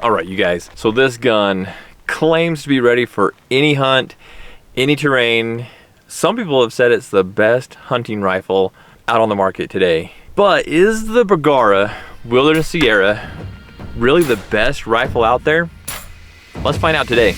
All right, you guys, so this gun claims to be ready for any hunt, any terrain. Some people have said it's the best hunting rifle out on the market today. But is the Bergara Wilderness Sierra really the best rifle out there? Let's find out today.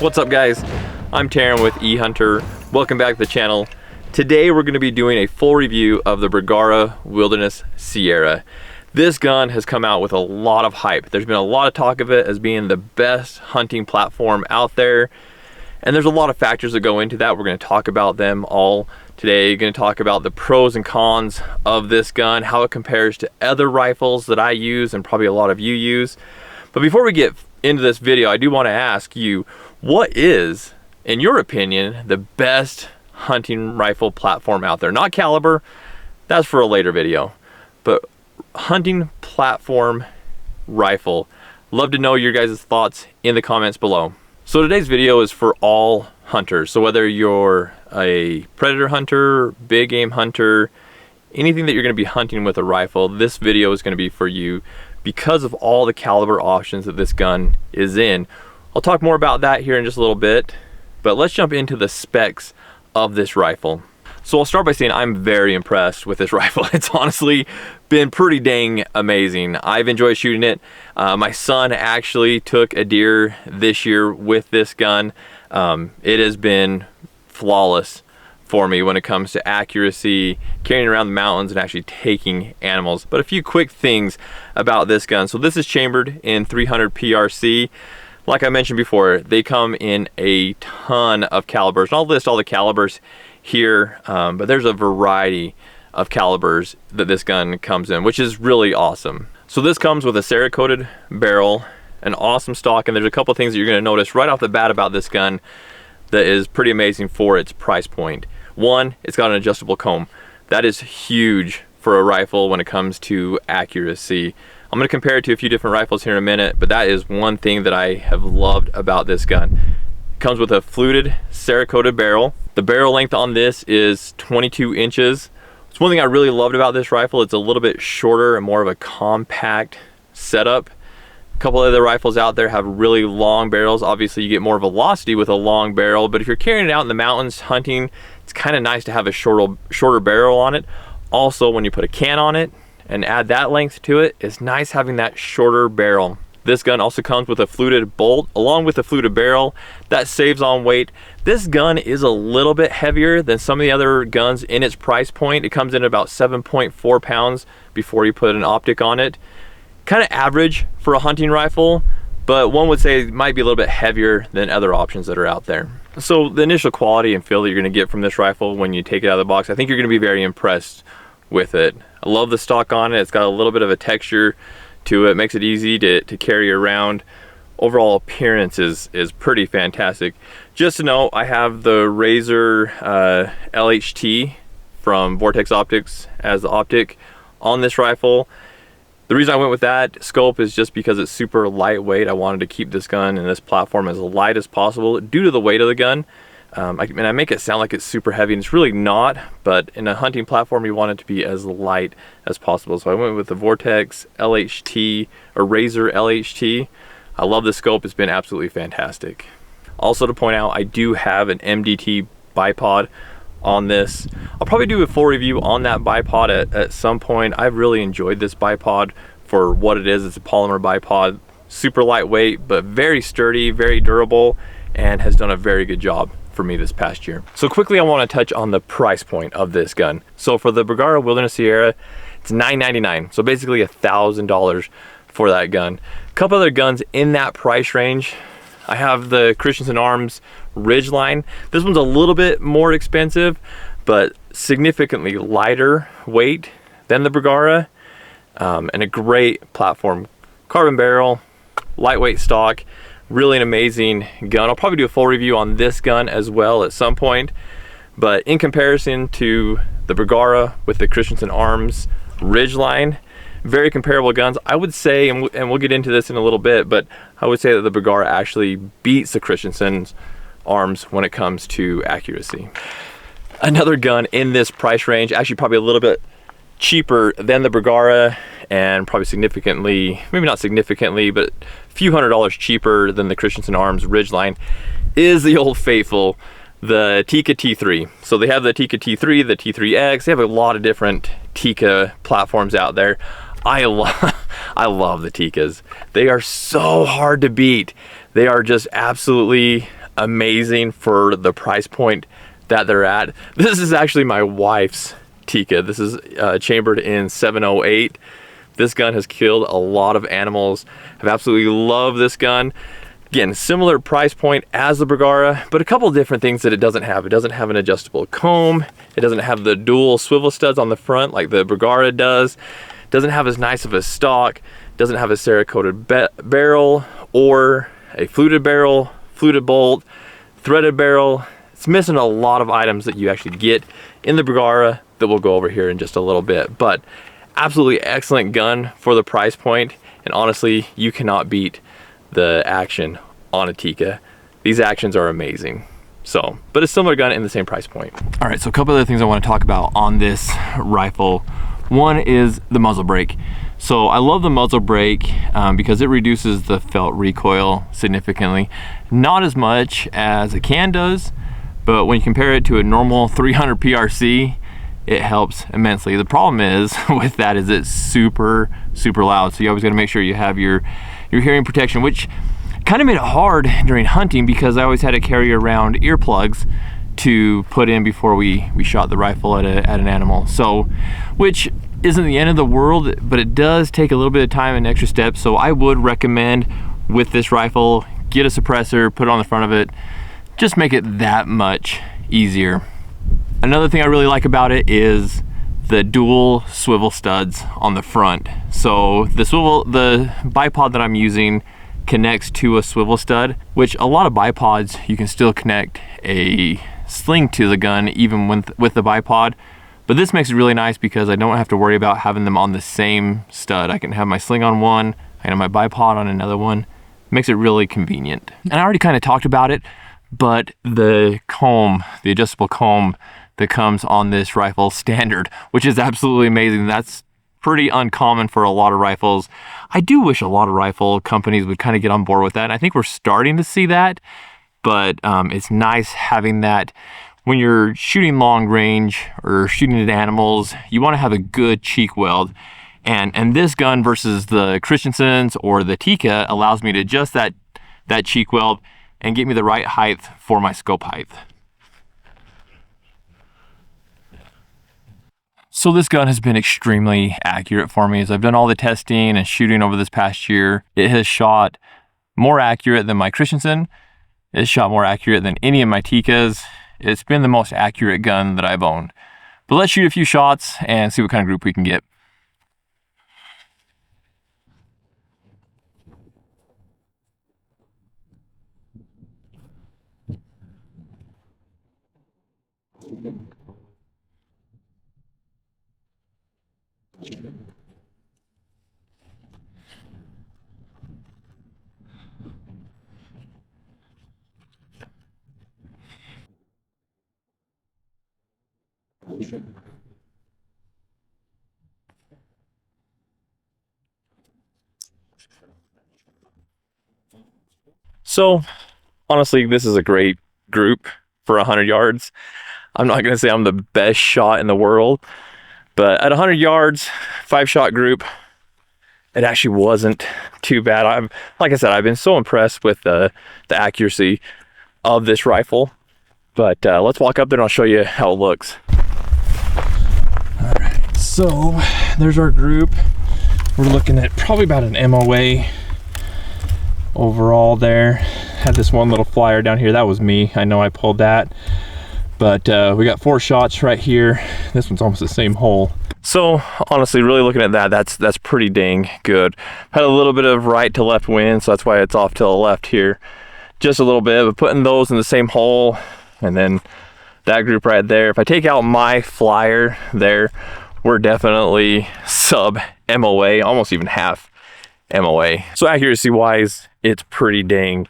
What's up, guys? I'm Taryn with Ehuntr. Welcome back to the channel. Today we're going to be doing a full review of the Bergara Wilderness Sierra. This gun has come out with a lot of hype. There's been a lot of talk of it as being the best hunting platform out there. And there's a lot of factors that go into that. We're going to talk about them all today. We're going to talk about the pros and cons of this gun, how it compares to other rifles that I use and probably a lot of you use. But before we get into this video, I do want to ask you, what is, in your opinion, the best hunting rifle platform out there? Not caliber, that's for a later video, but hunting platform rifle. Love to know your guys' thoughts in the comments below. So today's video is for all hunters. So whether you're a predator hunter, big game hunter, anything that you're going to be hunting with a rifle, this video is going to be for you because of all the caliber options that this gun is in. I'll talk more about that here in just a little bit, but let's jump into the specs of this rifle. So I'll start by saying I'm very impressed with this rifle. It's honestly been pretty dang amazing. I've enjoyed shooting it. My son actually took a deer this year with this gun. It has been flawless for me when it comes to accuracy, carrying around the mountains, and actually taking animals. But a few quick things about this gun. So this is chambered in 300 PRC. Like I mentioned before, they come in a ton of calibers. And I'll list all the calibers here, but there's a variety of calibers that this gun comes in, which is really awesome. So this comes with a Cerakoted barrel, an awesome stock, and there's a couple things that you're going to notice right off the bat about this gun that is pretty amazing for its price point. One, it's got an adjustable comb. That is huge for a rifle when it comes to accuracy. I'm going to compare it to a few different rifles here in a minute, but that is one thing that I have loved about this gun. It comes with a fluted Cerakoted barrel. The barrel length on this is 22 inches. It's one thing I really loved about this rifle. It's a little bit shorter and more of a compact setup. A couple of other rifles out there have really long barrels. Obviously you get more velocity with a long barrel, but if you're carrying it out in the mountains hunting, it's kind of nice to have a shorter barrel on it. Also, when you put a can on it and add that length to it, it's nice having that shorter barrel. This gun also comes with a fluted bolt along with a fluted barrel. That saves on weight. This gun is a little bit heavier than some of the other guns in its price point. It comes in about 7.4 pounds before you put an optic on it. Kind of average for a hunting rifle, but one would say it might be a little bit heavier than other options that are out there. So the initial quality and feel that you're going to get from this rifle when you take it out of the box, I think you're going to be very impressed with it. I love the stock on it. It's got a little bit of a texture to it, makes it easy to carry around. Overall appearance is pretty fantastic. Just to know, I have the Razor LHT from Vortex Optics as the optic on this rifle. The reason I went with that scope is just because it's super lightweight. I wanted to keep this gun and this platform as light as possible due to the weight of the gun. I make it sound like it's super heavy, and it's really not, but in a hunting platform you want it to be as light as possible. So I went with the Vortex LHT, or Razor LHT. I love the scope. It's been absolutely fantastic. Also to point out, I do have an MDT bipod on this. I'll probably do a full review on that bipod at some point. I've really enjoyed this bipod for what it is. It's a polymer bipod, super lightweight, but very sturdy, very durable, and has done a very good job for me this past year. So quickly, I want to touch on the price point of this gun. So for the Bergara Wilderness Sierra, it's $999, so basically $1,000 for that gun. A couple other guns in that price range. I have the Christensen Arms Ridgeline. This one's a little bit more expensive, but significantly lighter weight than the Bergara, and a great platform. Carbon barrel, lightweight stock, Really an amazing gun. I'll probably do a full review on this gun as well at some point, but in comparison to the Bergara with the Christensen Arms Ridgeline, very comparable guns. I would say, and we'll get into this in a little bit, but I would say that the Bergara actually beats the Christensen's Arms when it comes to accuracy. Another gun in this price range, actually probably a little bit cheaper than the Bergara, and probably significantly, maybe not significantly, but a few $100s cheaper than the Christensen Arms Ridgeline, is the old faithful, the Tikka T3. So they have the Tikka T3, the T3X, they have a lot of different Tikka platforms out there. I love the Tikkas. They are so hard to beat. They are just absolutely amazing for the price point that they're at. This is actually my wife's Tikka. This is chambered in 708. This gun has killed a lot of animals. I've absolutely loved this gun. Again, similar price point as the Bergara, but a couple different things that it doesn't have. It doesn't have an adjustable comb. It doesn't have the dual swivel studs on the front like the Bergara does. It doesn't have as nice of a stock. It doesn't have a Cerakoted barrel or a fluted barrel, fluted bolt, threaded barrel. It's missing a lot of items that you actually get in the Bergara that we'll go over here in just a little bit. But absolutely excellent gun for the price point, and honestly, you cannot beat the action on a Tikka. These actions are amazing. So, but a similar gun in the same price point. All right, so a couple other things I want to talk about on this rifle. One is the muzzle brake. So I love the muzzle brake because it reduces the felt recoil significantly. Not as much as a can does, but when you compare it to a normal 300 PRC, it helps immensely. The problem is with that is it's super loud, so you always got to make sure you have your hearing protection, which kind of made it hard during hunting because I always had to carry around earplugs to put in before we shot the rifle at an animal. So, which isn't the end of the world, but it does take a little bit of time and extra steps. So I would recommend with this rifle, get a suppressor, put it on the front of it, just make it that much easier. Another thing I really like about it is the dual swivel studs on the front. So the bipod that I'm using connects to a swivel stud, which a lot of bipods you can still connect a sling to the gun even with the bipod. But this makes it really nice because I don't have to worry about having them on the same stud. I can have my sling on one, I can have my bipod on another one. Makes it really convenient. And I already kind of talked about it, but the comb, the adjustable comb that comes on this rifle standard, which is absolutely amazing. That's pretty uncommon for a lot of rifles. I do wish a lot of rifle companies would kind of get on board with that. And I think we're starting to see that, but it's nice having that. When you're shooting long range or shooting at animals, you want to have a good cheek weld. And this gun versus the Christensen's or the Tikka allows me to adjust that cheek weld and get me the right height for my scope height. So this gun has been extremely accurate for me as I've done all the testing and shooting over this past year. It has shot more accurate than my Christensen. It's shot more accurate than any of my Tikkas. It's been the most accurate gun that I've owned. But let's shoot a few shots and see what kind of group we can get. So honestly, this is a great group for 100 yards. I'm not going to say I'm the best shot in the world, but at 100 yards, 5-shot group, it actually wasn't too bad. Like I said, I've been so impressed with the accuracy of this rifle. But let's walk up there and I'll show you how it looks. All right, so there's our group. We're looking at probably about an MOA overall there. Had this one little flyer down here. That was me. I know I pulled that. But we got 4 shots right here. This one's almost the same hole. So honestly, really looking at that, that's pretty dang good. Had a little bit of right to left wind, so that's why it's off to the left here. Just a little bit, but putting those in the same hole, and then that group right there. If I take out my flyer there, we're definitely sub MOA, almost even half MOA. So accuracy wise, it's pretty dang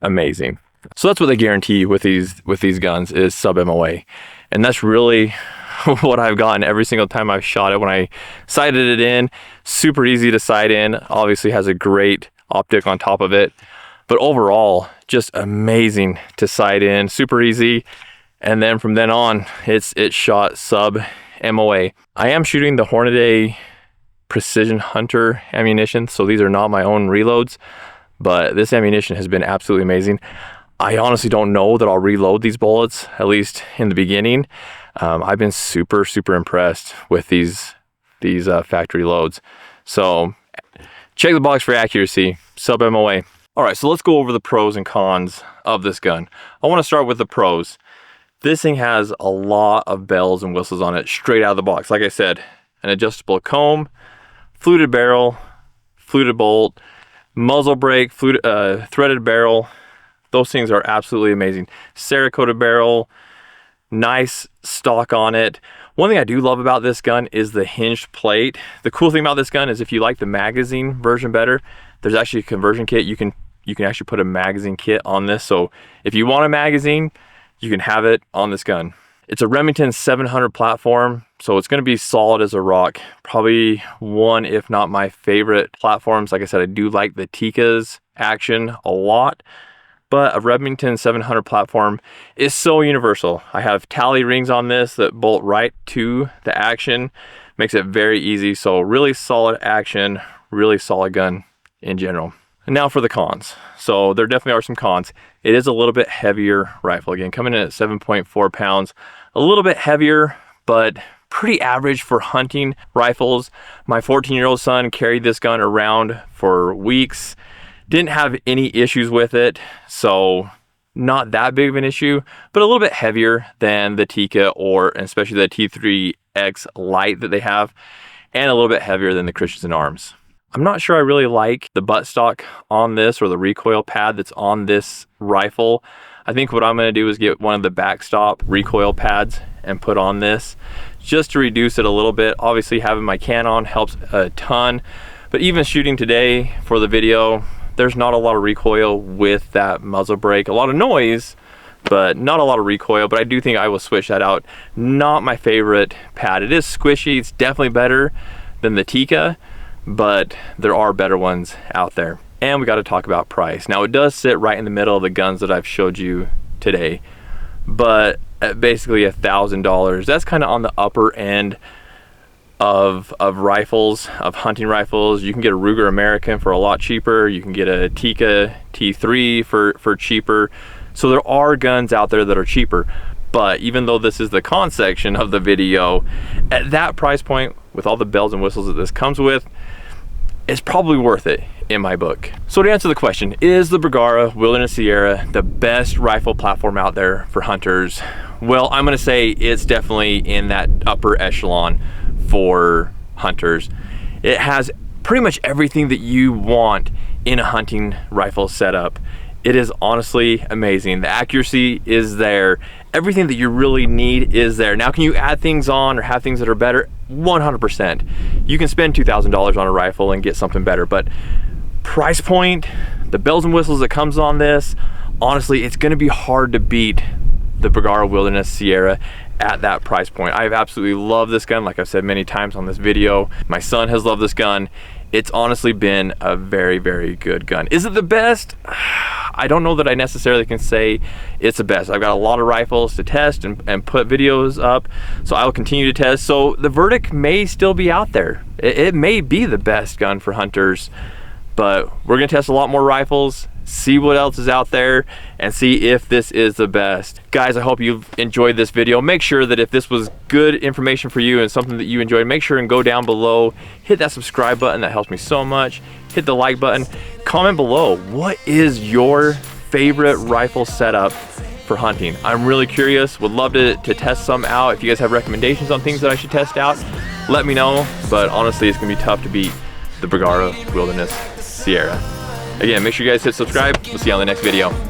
amazing. So that's what they guarantee with these guns is sub MOA. And that's really what I've gotten every single time I've shot it. When I sighted it in, super easy to sight in, obviously has a great optic on top of it. But overall, just amazing to sight in, super easy. And then from then on, it's shot sub MOA. I am shooting the Hornady Precision Hunter ammunition, so these are not my own reloads, but this ammunition has been absolutely amazing. I honestly don't know that I'll reload these bullets, at least in the beginning. I've been super impressed with these factory loads. So check the box for accuracy, sub MOA. All right, so let's go over the pros and cons of this gun. I want to start with the pros. This thing has a lot of bells and whistles on it straight out of the box. Like I said, an adjustable comb, fluted barrel, fluted bolt, muzzle brake, threaded barrel. Those things are absolutely amazing. Cerakoted barrel, nice stock on it. One thing I do love about this gun is the hinged plate. The cool thing about this gun is if you like the magazine version better, there's actually a conversion kit. You can actually put a magazine kit on this. So if you want a magazine, you can have it on this gun. It's a Remington 700 platform, so it's gonna be solid as a rock. Probably one, if not my favorite platforms. Like I said, I do like the Tikka's action a lot, but a Remington 700 platform is so universal. I have tally rings on this that bolt right to the action. Makes it very easy, so really solid action, really solid gun in general. And now for the cons. So there definitely are some cons. It is a little bit heavier rifle. Again, coming in at 7.4 pounds, a little bit heavier, but pretty average for hunting rifles. My 14-year-old son carried this gun around for weeks, didn't have any issues with it, so not that big of an issue, but a little bit heavier than the Tikka or especially the T3X Lite that they have, and a little bit heavier than the Christensen Arms. I'm not sure I really like the buttstock on this or the recoil pad that's on this rifle. I think what I'm gonna do is get one of the backstop recoil pads and put on this just to reduce it a little bit. Obviously having my can on helps a ton, but even shooting today for the video, there's not a lot of recoil with that muzzle brake. A lot of noise, but not a lot of recoil, but I do think I will switch that out. Not my favorite pad. It is squishy, it's definitely better than the Tikka, but there are better ones out there. And we got to talk about price. Now it does sit right in the middle of the guns that I've showed you today, but at basically $1,000, that's kind of on the upper end of rifles, of hunting rifles. You can get a Ruger American for a lot cheaper. You can get a Tikka T3 for cheaper. So there are guns out there that are cheaper. But even though this is the con section of the video, at that price point, with all the bells and whistles that this comes with, it's probably worth it in my book. So to answer the question, is the Bergara Wilderness Sierra the best rifle platform out there for hunters? Well, I'm gonna say it's definitely in that upper echelon for hunters. It has pretty much everything that you want in a hunting rifle setup. It is honestly amazing. The accuracy is there. Everything that you really need is there. Now, can you add things on or have things that are better? 100%. You can spend $2,000 on a rifle and get something better, but price point, the bells and whistles that comes on this, honestly, it's gonna be hard to beat the Bergara Wilderness Sierra at that price point. I've absolutely loved this gun. Like I've said many times on this video, my son has loved this gun. It's honestly been a very, very good gun. Is it the best? I don't know that I necessarily can say it's the best. I've got a lot of rifles to test and put videos up, so I will continue to test. So the verdict may still be out there. It may be the best gun for hunters, but we're gonna test a lot more rifles, see what else is out there, and see if this is the best. Guys, I hope you've enjoyed this video. Make sure that if this was good information for you and something that you enjoyed, make sure and go down below, hit that subscribe button, that helps me so much. Hit the like button, comment below, what is your favorite rifle setup for hunting? I'm really curious, would love to test some out. If you guys have recommendations on things that I should test out, let me know, but honestly, it's gonna be tough to beat the Bergara Wilderness Sierra. Again, make sure you guys hit subscribe. We'll see you on the next video.